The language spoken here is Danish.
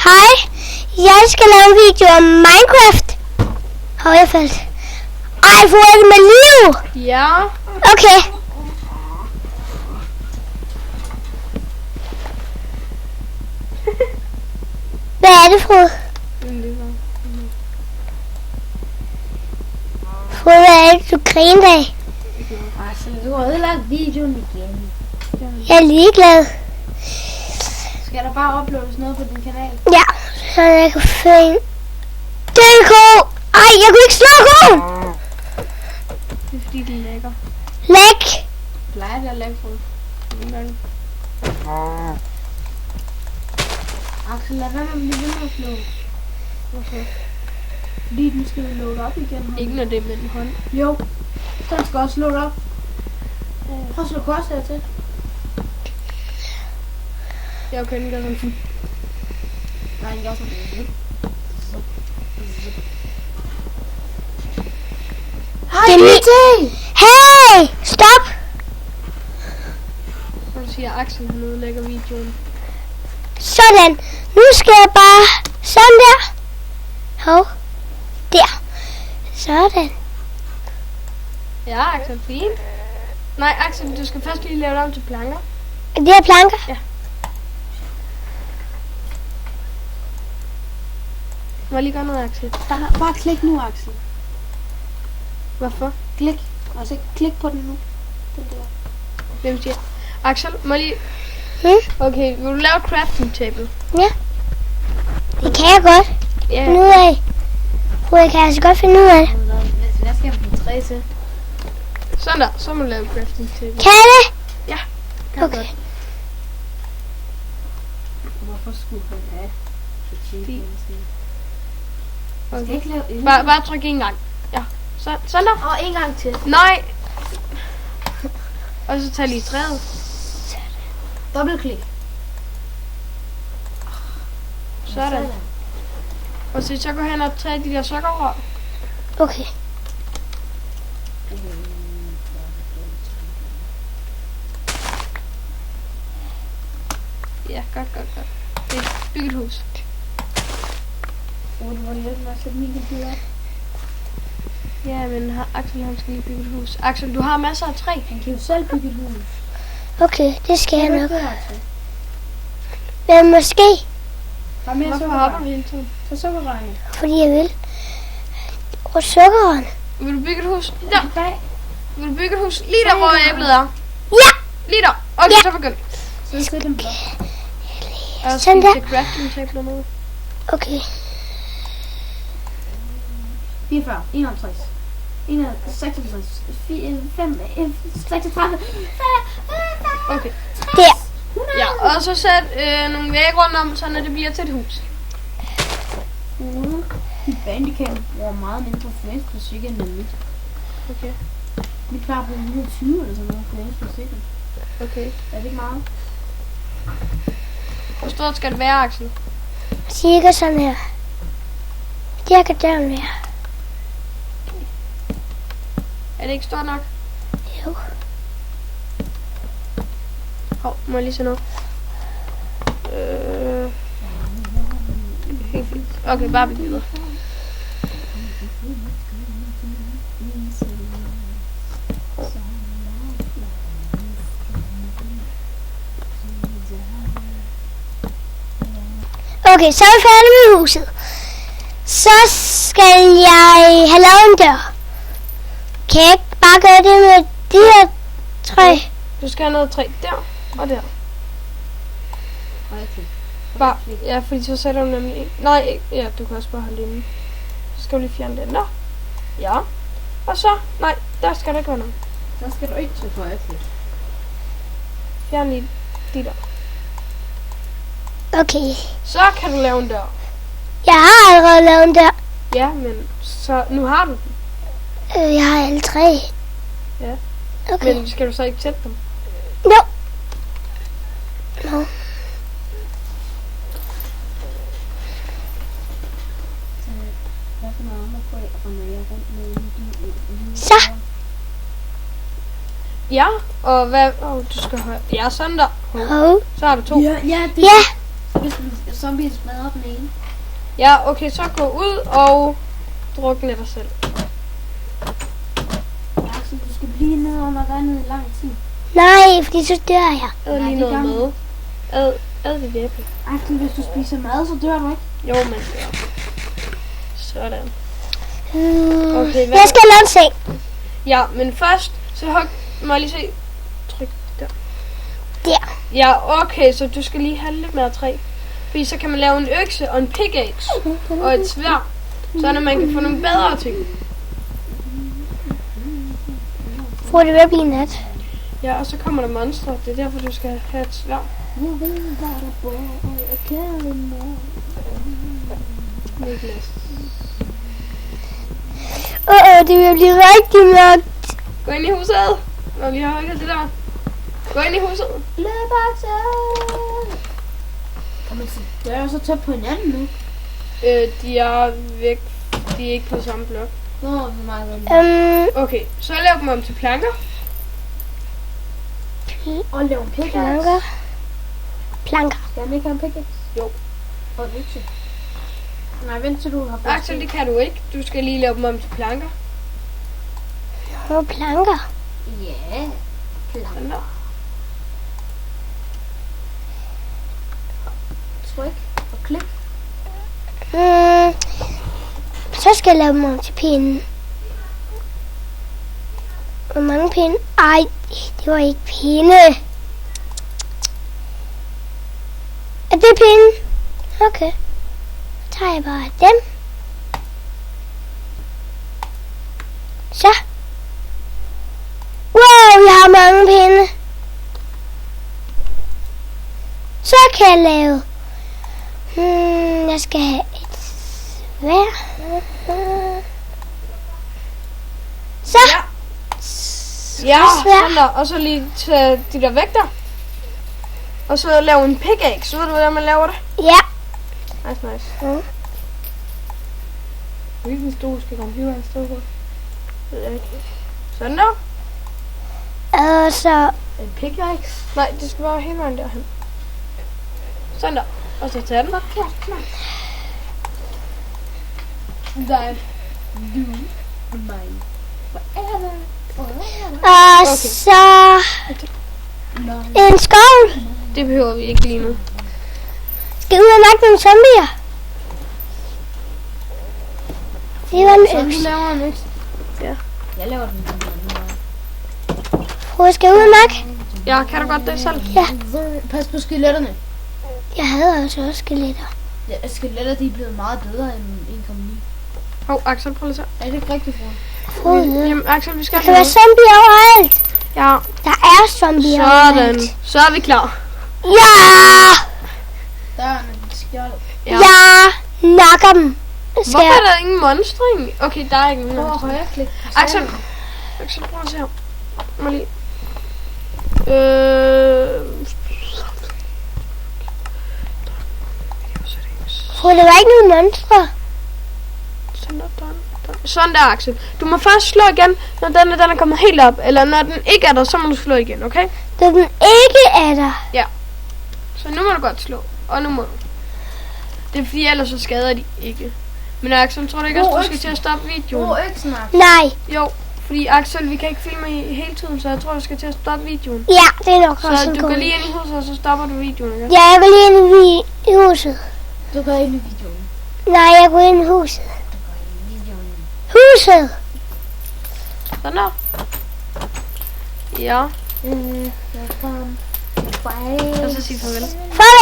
Hej, jeg skal lave en video om Minecraft. Hov, jeg faldt. Ej, får jeg det med liv? Ja. Okay. Hvad er det, Frode? Frode, hvad er det, du griner af? Altså, du har ødelagt videoen igen. Jeg er ligeglad. Skal der bare uploades noget på din kanal? Ja, så jeg kan finde... DK! Ej, jeg kunne ikke slå koen! Det er fordi, det er lækker. Læk! Plejer det at lægge for? Axel, lad være med at blive ved med at slå. Hvorfor? Fordi den skal load op igen. Ikke når det er med en hånd. Jo. Den skal også load op. Prøv at slå kors her til. Jeg kan ikke gøre sådan. Nej, den gør sådan. Hej, Det er BT! Hey! Stop! Når du siger, at Axel han ødelægger videoen. Sådan. Nu skal jeg bare... Sådan der. Hov. Der. Sådan. Ja, Axel, fint. Nej, Axel, du skal først lige lave det om til planker. Det er planker. Ja. Må jeg lige gøre noget, Axel? Bare klik nu, Axel. Hvorfor? Klik. Altså, klik på den nu. Den der. Hvem siger? Axel, må jeg lige... Okay, vil du lave crafting table? Ja. Det kan jeg godt Ja. finde ud af. Jeg kan altså godt finde ud af det. Hvad skal jeg få 3 til? Sådan der, så må du lave crafting table. Kan jeg det? Ja, kan Okay. godt. Hvorfor skulle han have Fint. Jeg skal ikke lave Bare tryk en gang. Ja, sådan der. Og en gang til. Nej. Og så tag lige træet. Dobbeltklik. Sådan. Og så gå hen og tage de der sukkerrør. Okay. Ja, godt. Det er bygge et hus. Du må hjælpe mig at sætte min computer op. Ja, men Axel han skal lige bygge et hus. Axel, du har masser af træ. Han kan jo selv bygge et hus. Okay, det skal jeg nok. det, Axel? Men måske, Bare mere Hvorfor hopper du hele tiden? Så sukkerrørene. fordi jeg vil. Og sukkeren. Vil du bygge et hus? Der. Nej. Vil du bygge et hus lige der, hvor æblet er? Ja! Lige der. Okay, Ja. så begynd. Så sæt dem på. Og Sådan der. til crafting table nu. Okay. 44, 51, 56, 36, Okay. Der. Ja, og så sæt nogle vægge rundt om, så det bliver til et hus. Mit bandicam bruger meget mindre frames per second end mit. Okay. Mit plejer at bruge 120 eller sådan noget frames per second. Okay. Er det ikke meget? Hvor stort skal det være, Axel? Cirka sådan her. Cirka der her. Er det ikke stort nok? Jo. Hov, må jeg lige se noget? Helt fint. Okay, bare byg videre. Okay, så er vi færdige med huset. Så skal jeg have lavet en dør. Kan jeg ikke bare gøre det med de her træ? Du skal have noget træ der og der. Okay. Bare, ja, fordi så sætter du nemlig en. Nej, ikke. Ja, du kan også bare have den. Så skal du lige fjerne den der. Ja. Og så, nej, der skal der ikke være noget. Så skal du ikke trykke på Axel. Fjern lige de der. Okay. Så kan du lave en dør. Jeg har allerede lavet en dør. Ja, men så nu har du den. Jeg har alle tre. Ja. Okay. Men skal du så ikke sætte dem? Jo. No. Hvad for noget andet på, og når jeg er rundt med Så. Ja, og hvad? Du skal have... Ja, sådan der. Hov. Så har du to. Ja, det Ja. Så zombie smadrer den ene. Ja, okay, så gå ud og drukne dig selv. Axel, du skal blive nede under vandet i lang tid. Nej, fordi så dør jeg. Ad lige det gør noget med. Ad det æble. Axel, hvis du spiser mad, så dør du ikke. Jo, man skal. Sådan. Okay, hvad- jeg skal lave en seng. Ja, men først, så må jeg lige se. Tryk der. Der. Ja, okay, så du skal lige have lidt mere træ. Fordi så kan man lave en økse og en pickaxe og et sværd. Så man kan få nogle bedre ting. Får det ved at blive nat. Ja, og så kommer der monstre. Det er derfor, du skal have et sværd. Jeg ved, hvad der bor, og jeg kan det med. Niklas. Det vil blive rigtig mørkt. Gå ind i huset. Nå, vi har ikke det der. Gå ind i huset. Løb, Axel! Kan man se døre så tæt på hinanden nu? De er væk. De er ikke på samme blok. Nå, hvor meget Okay, så lav dem om til planker. Og lave en pickaxe. Planker. Planker. Skal han ikke have en pickaxe? Jo. Og en økse. Nej, vent til du har fået Axel, det kan du ikke. Du skal lige lave dem om til planker. Planker. Ja, planker. Sådan der. Tryk og klik. Så skal jeg lave dem om til pinden. Hvor mange pinde? Ej, det var ikke pinde. Er det pinde? Okay. Så tager jeg bare dem. Så. Wow, jeg har mange pinde. Så kan jeg lave. Jeg skal have et sværd. Så. Ja. Ja, sværd. sådan der. Og så lige tage de der vægter. Og så lave en pickaxe. Ved du, hvordan man laver det? Ja. Nice. Mm. Hvilken stol skal computeren stå på? Ved jeg ikke. Sådan der. Og så. En pickaxe? Nej, det skal være hele vejen derhen. Sådan der. Og så tage den. That do my forever. Og Okay. så. En skål. Det behøver vi ikke lige nu. Skal ud og nakke nogle zombier. Det var en Så du øks. laver en økse? Ja. Jeg laver den. Hvor skal jeg ud og nakke? Ja, kan du godt det selv? Ja. Pas på skeletterne. Jeg havde også skeletter. Ja, skeletter de er blevet meget bedre end 1,9. Hov, Axel, prøv lige så. Er det ikke rigtigt, for? Frode. Jamen, Axel, vi skal Der kan være zombier overalt. Ja, Der er zombier sådan. overalt. Så er vi klar. Ja! Der er en skjold. Ja. Jeg nakker dem. Skal Hvorfor er jeg? der ingen monstring? Okay, der er ikke nogen Prøv at monstring. højreklik. Axel, prøv at se her. Må lige. Frode, der var ikke nogen monstre. Sådan der, Axel. Du må først slå igen, når den er kommet helt op. Eller når den ikke er der, så må du slå igen, okay? Da den ikke er der. Så nu må du godt slå. Og nu må du. Det er fordi, ellers så skader de ikke. Men Axel, tror du ikke også, du skal til at stoppe videoen? Brug øksen, Axel. Nej. Jo, fordi Axel, vi kan ikke filme hele tiden, så jeg tror, du skal til at stoppe videoen. Ja, det er nok også Så en du god går idé. lige ind i huset, og så stopper du videoen, ikke? Ja, jeg går lige ind i huset. Du går ind i videoen. Nej, jeg går ind i huset. Du går ind i videoen. Huset. Sådan der. Ja, Jeg kom. og så sig farvel. Farvel.